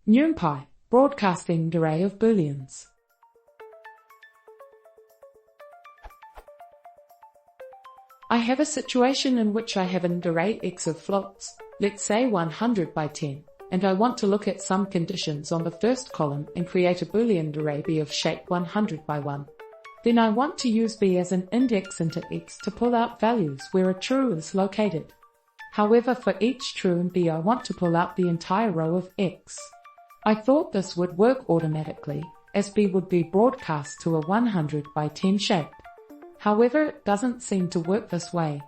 numpy, broadcasting ndarray of booleans. I have a situation in which I have an array x of floats, let's say 100 by 10, and I want to look at some conditions on the first column and create a boolean array b of shape 100 by 1. Then I want to use b as an index into x to pull out values where a true is located. However, for each true in b I want to pull out the entire row of x. I thought this would work automatically, as b would be broadcast to a 100 by 10 shape. However, it doesn't seem to work this way.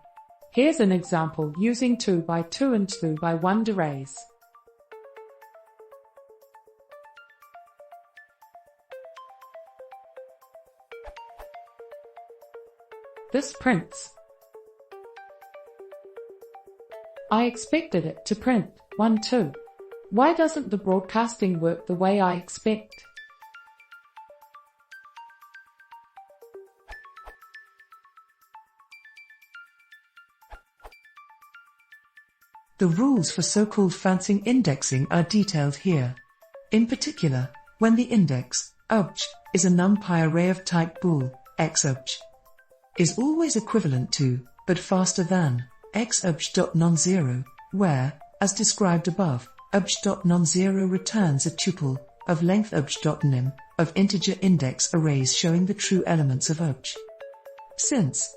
Here's an example using 2 by 2 and 2 by 1 arrays. This prints. I expected it to print 1, 2. Why doesn't the broadcasting work the way I expect? The rules for so-called fancy indexing are detailed here. In particular, when the index, obj, is a numpy array of type bool, x obj, is always equivalent to, but faster than, x obj.nonzero, where, as described above, obj.nonzero returns a tuple, of length obj.nim, of integer index arrays showing the true elements of obj. Since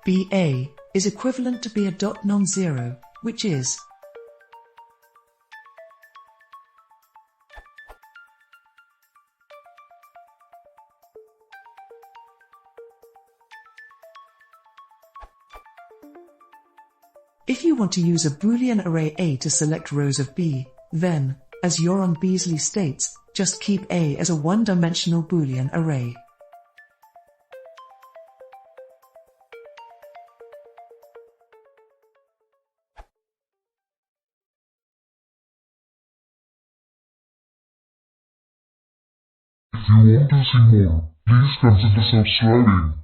BA is equivalent to BA.nonzero, which is if you want to use a Boolean array A to select rows of B, then, as Yoron Beasley states, just keep A as a one-dimensional Boolean array. If you want to see more, please consider subscribing.